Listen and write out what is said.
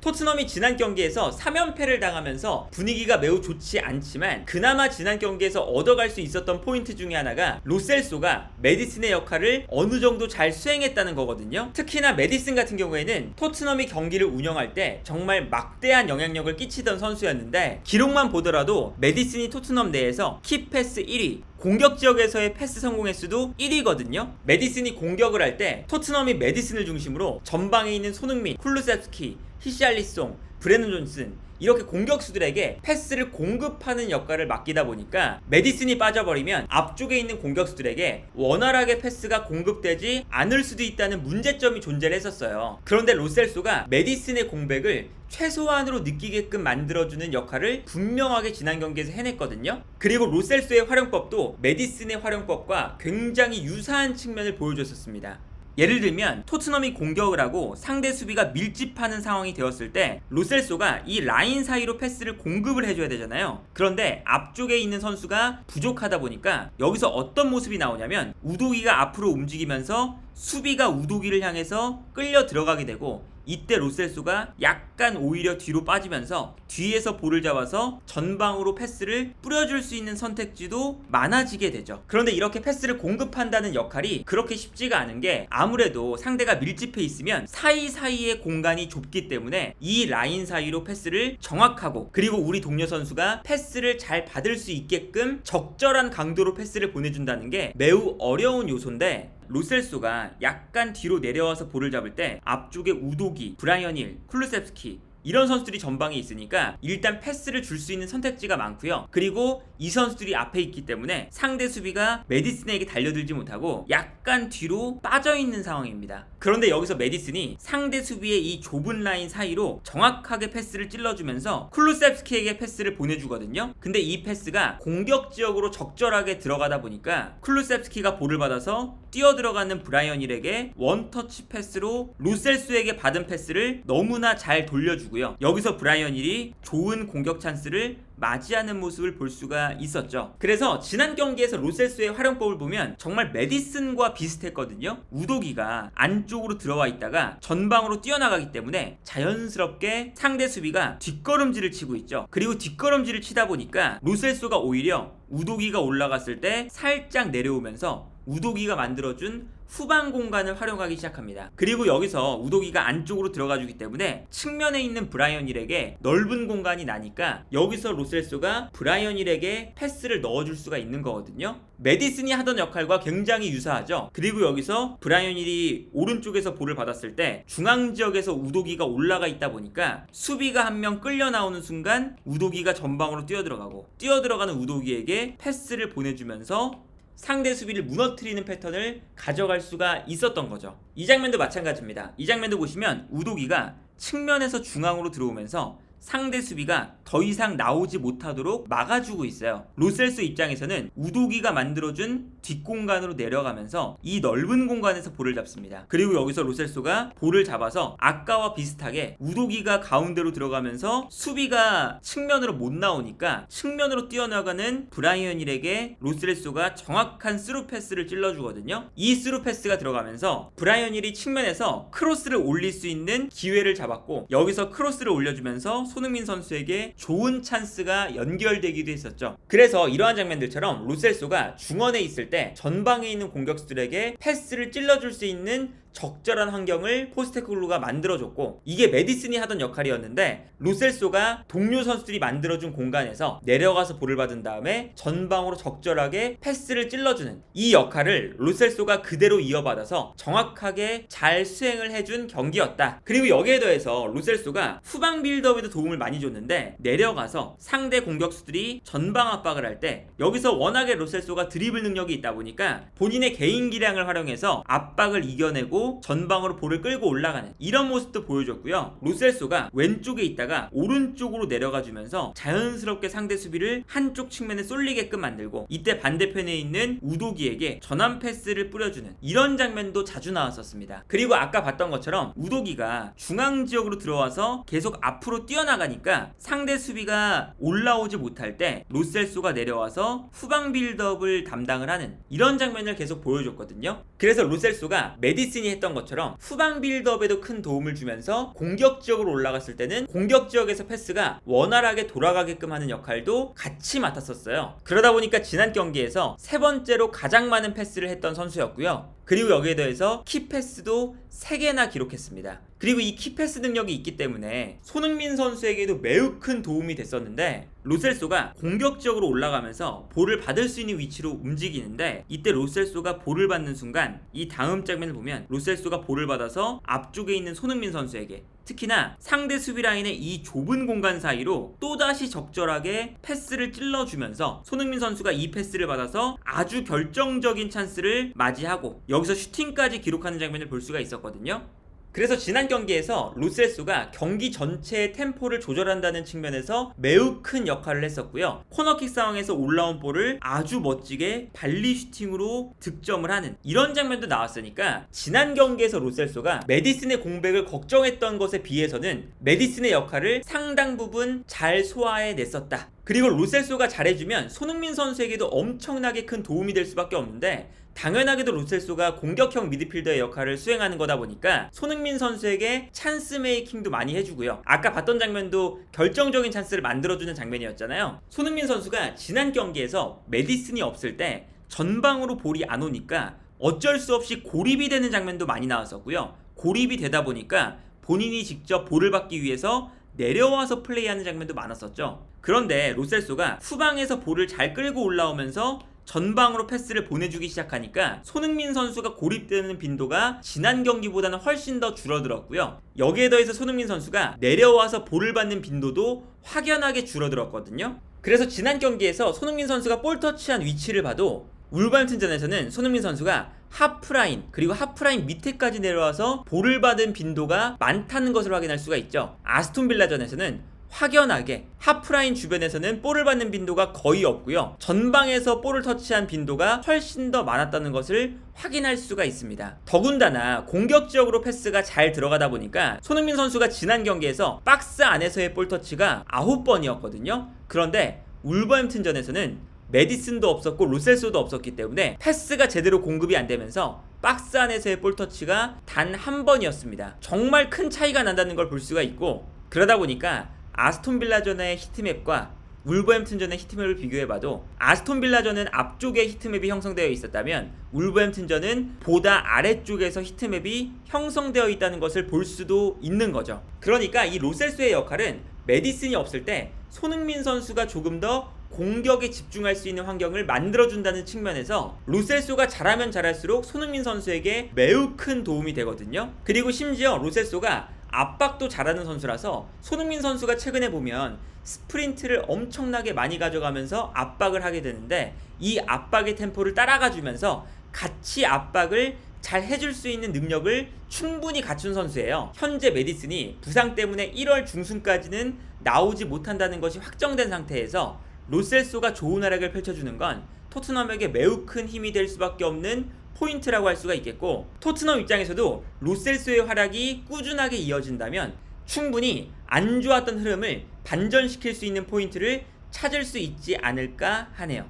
토트넘이 지난 경기에서 3연패를 당하면서 분위기가 매우 좋지 않지만 그나마 지난 경기에서 얻어갈 수 있었던 포인트 중에 하나가 로셀소가 메디슨의 역할을 어느 정도 잘 수행했다는 거거든요. 특히나 메디슨 같은 경우에는 토트넘이 경기를 운영할 때 정말 막대한 영향력을 끼치던 선수였는데 기록만 보더라도 메디슨이 토트넘 내에서 키패스 1위, 공격 지역에서의 패스 성공 횟수도 1위거든요. 메디슨이 공격을 할 때 토트넘이 메디슨을 중심으로 전방에 있는 손흥민, 쿨루셉스키, 히샬리송, 브레넌 존슨 이렇게 공격수들에게 패스를 공급하는 역할을 맡기다 보니까 메디슨이 빠져버리면 앞쪽에 있는 공격수들에게 원활하게 패스가 공급되지 않을 수도 있다는 문제점이 존재를 했었어요. 그런데 로셀소가 메디슨의 공백을 최소한으로 느끼게끔 만들어주는 역할을 분명하게 지난 경기에서 해냈거든요. 그리고 로셀소의 활용법도 메디슨의 활용법과 굉장히 유사한 측면을 보여줬었습니다. 예를 들면 토트넘이 공격을 하고 상대 수비가 밀집하는 상황이 되었을 때 로셀소가 이 라인 사이로 패스를 공급을 해줘야 되잖아요. 그런데 앞쪽에 있는 선수가 부족하다 보니까 여기서 어떤 모습이 나오냐면 우도기가 앞으로 움직이면서 수비가 우도기를 향해서 끌려 들어가게 되고 이때 로셀소가 약간 오히려 뒤로 빠지면서 뒤에서 볼을 잡아서 전방으로 패스를 뿌려줄 수 있는 선택지도 많아지게 되죠. 그런데 이렇게 패스를 공급한다는 역할이 그렇게 쉽지가 않은 게 아무래도 상대가 밀집해 있으면 사이사이의 공간이 좁기 때문에 이 라인 사이로 패스를 정확하고 그리고 우리 동료 선수가 패스를 잘 받을 수 있게끔 적절한 강도로 패스를 보내준다는 게 매우 어려운 요소인데 로셀소가 약간 뒤로 내려와서 볼을 잡을 때 앞쪽에 우도기, 브라이언 힐, 쿨루셉스키 이런 선수들이 전방에 있으니까 일단 패스를 줄 수 있는 선택지가 많고요. 그리고 이 선수들이 앞에 있기 때문에 상대 수비가 메디슨에게 달려들지 못하고 약간 뒤로 빠져있는 상황입니다. 그런데 여기서 메디슨이 상대 수비의 이 좁은 라인 사이로 정확하게 패스를 찔러주면서 쿨루셉스키에게 패스를 보내주거든요. 근데 이 패스가 공격 지역으로 적절하게 들어가다 보니까 쿨루셉스키가 볼을 받아서 뛰어들어가는 브라이언 힐에게 원터치 패스로 로셀소에게 받은 패스를 너무나 잘 돌려주고요. 여기서 브라이언 힐이 좋은 공격 찬스를 맞이하는 모습을 볼 수가 있었죠. 그래서 지난 경기에서 로셀소의 활용법을 보면 정말 메디슨과 비슷했거든요. 우도기가 안쪽으로 들어와 있다가 전방으로 뛰어나가기 때문에 자연스럽게 상대 수비가 뒷걸음질을 치고 있죠. 그리고 뒷걸음질을 치다 보니까 로셀소가 오히려 우도기가 올라갔을 때 살짝 내려오면서 우도기가 만들어준 후방 공간을 활용하기 시작합니다. 그리고 여기서 우도기가 안쪽으로 들어가주기 때문에 측면에 있는 브라이언 힐에게 넓은 공간이 나니까 여기서 로셀소가 브라이언 힐에게 패스를 넣어줄 수가 있는 거거든요. 메디슨이 하던 역할과 굉장히 유사하죠. 그리고 여기서 브라이언 힐이 오른쪽에서 볼을 받았을 때 중앙 지역에서 우도기가 올라가 있다 보니까 수비가 한 명 끌려 나오는 순간 우도기가 전방으로 뛰어들어가는 우도기에게 패스를 보내주면서 상대 수비를 무너뜨리는 패턴을 가져갈 수가 있었던 거죠. 이 장면도 마찬가지입니다. 이 장면도 보시면 우도기가 측면에서 중앙으로 들어오면서 상대 수비가 더 이상 나오지 못하도록 막아주고 있어요. 로셀소 입장에서는 우도기가 만들어준 뒷공간으로 내려가면서 이 넓은 공간에서 볼을 잡습니다. 그리고 여기서 로셀소가 볼을 잡아서 아까와 비슷하게 우도기가 가운데로 들어가면서 수비가 측면으로 못 나오니까 측면으로 뛰어나가는 브라이언 힐에게 로셀소가 정확한 스루 패스를 찔러주거든요. 이 스루 패스가 들어가면서 브라이언 힐이 측면에서 크로스를 올릴 수 있는 기회를 잡았고 여기서 크로스를 올려주면서 손흥민 선수에게 좋은 찬스가 연결되기도 했었죠. 그래서 이러한 장면들처럼 로셀소가 중원에 있을 때 전방에 있는 공격수들에게 패스를 찔러줄 수 있는 적절한 환경을 포스테코글루가 만들어줬고 이게 메디슨이 하던 역할이었는데 로셀소가 동료 선수들이 만들어준 공간에서 내려가서 볼을 받은 다음에 전방으로 적절하게 패스를 찔러주는 이 역할을 로셀소가 그대로 이어받아서 정확하게 잘 수행을 해준 경기였다. 그리고 여기에 더해서 로셀소가 후방 빌드업에도 도움을 많이 줬는데 내려가서 상대 공격수들이 전방 압박을 할 때 여기서 워낙에 로셀소가 드리블 능력이 있다 보니까 본인의 개인 기량을 활용해서 압박을 이겨내고 전방으로 볼을 끌고 올라가는 이런 모습도 보여줬고요. 로셀소가 왼쪽에 있다가 오른쪽으로 내려가주면서 자연스럽게 상대 수비를 한쪽 측면에 쏠리게끔 만들고 이때 반대편에 있는 우도기에게 전환 패스를 뿌려주는 이런 장면도 자주 나왔었습니다. 그리고 아까 봤던 것처럼 우도기가 중앙 지역으로 들어와서 계속 앞으로 뛰어나가니까 상대 수비가 올라오지 못할 때 로셀소가 내려와서 후방 빌드업을 담당을 하는 이런 장면을 계속 보여줬거든요. 그래서 로셀소가 메디슨이 이미 했던 것처럼 후방 빌드업에도 큰 도움을 주면서 공격 지역으로 올라갔을 때는 공격 지역에서 패스가 원활하게 돌아가게끔 하는 역할도 같이 맡았었어요. 그러다 보니까 지난 경기에서 세 번째로 가장 많은 패스를 했던 선수였고요. 그리고 여기에 더해서 키패스도 3개나 기록했습니다. 그리고 이 키패스 능력이 있기 때문에 손흥민 선수에게도 매우 큰 도움이 됐었는데, 로셀소가 공격 지역으로 올라가면서 볼을 받을 수 있는 위치로 움직이는데, 이때 로셀소가 볼을 받는 순간 이 다음 장면을 보면 로셀소가 볼을 받아서 앞쪽에 있는 손흥민 선수에게, 특히나 상대 수비 라인의 이 좁은 공간 사이로 또다시 적절하게 패스를 찔러주면서 손흥민 선수가 이 패스를 받아서 아주 결정적인 찬스를 맞이하고 여기서 슈팅까지 기록하는 장면을 볼 수가 있었거든요. 그래서 지난 경기에서 로셀소가 경기 전체의 템포를 조절한다는 측면에서 매우 큰 역할을 했었고요. 코너킥 상황에서 올라온 볼을 아주 멋지게 발리 슈팅으로 득점을 하는 이런 장면도 나왔으니까, 지난 경기에서 로셀소가 메디슨의 공백을 걱정했던 것에 비해서는 메디슨의 역할을 상당 부분 잘 소화해냈었다. 그리고 로셀소가 잘해주면 손흥민 선수에게도 엄청나게 큰 도움이 될 수밖에 없는데, 당연하게도 로셀소가 공격형 미드필더의 역할을 수행하는 거다 보니까 손흥민 선수에게 찬스 메이킹도 많이 해주고요. 아까 봤던 장면도 결정적인 찬스를 만들어주는 장면이었잖아요. 손흥민 선수가 지난 경기에서 메디슨이 없을 때 전방으로 볼이 안 오니까 어쩔 수 없이 고립이 되는 장면도 많이 나왔었고요. 고립이 되다 보니까 본인이 직접 볼을 받기 위해서 내려와서 플레이하는 장면도 많았었죠. 그런데 로셀소가 후방에서 볼을 잘 끌고 올라오면서 전방으로 패스를 보내주기 시작하니까 손흥민 선수가 고립되는 빈도가 지난 경기보다는 훨씬 더 줄어들었고요. 여기에 더해서 손흥민 선수가 내려와서 볼을 받는 빈도도 확연하게 줄어들었거든요. 그래서 지난 경기에서 손흥민 선수가 볼 터치한 위치를 봐도 울버햄튼전에서는 손흥민 선수가 하프라인 그리고 하프라인 밑에까지 내려와서 볼을 받은 빈도가 많다는 것을 확인할 수가 있죠. 아스톤빌라전에서는 확연하게 하프라인 주변에서는 볼을 받는 빈도가 거의 없고요. 전방에서 볼을 터치한 빈도가 훨씬 더 많았다는 것을 확인할 수가 있습니다. 더군다나 공격 지역으로 패스가 잘 들어가다 보니까 손흥민 선수가 지난 경기에서 박스 안에서의 볼 터치가 9번이었거든요. 그런데 울버햄튼전에서는 메디슨도 없었고 로셀소도 없었기 때문에 패스가 제대로 공급이 안 되면서 박스 안에서의 볼 터치가 단 1번이었습니다. 정말 큰 차이가 난다는 걸 볼 수가 있고, 그러다 보니까 아스톤빌라전의 히트맵과 울버햄튼전의 히트맵을 비교해봐도 아스톤빌라전은 앞쪽에 히트맵이 형성되어 있었다면 울버햄튼전은 보다 아래쪽에서 히트맵이 형성되어 있다는 것을 볼 수도 있는 거죠. 그러니까 이 로셀소의 역할은 메디슨이 없을 때 손흥민 선수가 조금 더 공격에 집중할 수 있는 환경을 만들어준다는 측면에서 로셀소가 잘하면 잘할수록 손흥민 선수에게 매우 큰 도움이 되거든요. 그리고 심지어 로셀소가 압박도 잘하는 선수라서 손흥민 선수가 최근에 보면 스프린트를 엄청나게 많이 가져가면서 압박을 하게 되는데, 이 압박의 템포를 따라가 주면서 같이 압박을 잘 해줄 수 있는 능력을 충분히 갖춘 선수예요. 현재 메디슨이 부상 때문에 1월 중순까지는 나오지 못한다는 것이 확정된 상태에서 로셀소가 좋은 활약을 펼쳐주는 건 토트넘에게 매우 큰 힘이 될 수밖에 없는 포인트라고 할 수가 있겠고, 토트넘 입장에서도 로셀소의 활약이 꾸준하게 이어진다면 충분히 안 좋았던 흐름을 반전시킬 수 있는 포인트를 찾을 수 있지 않을까 하네요.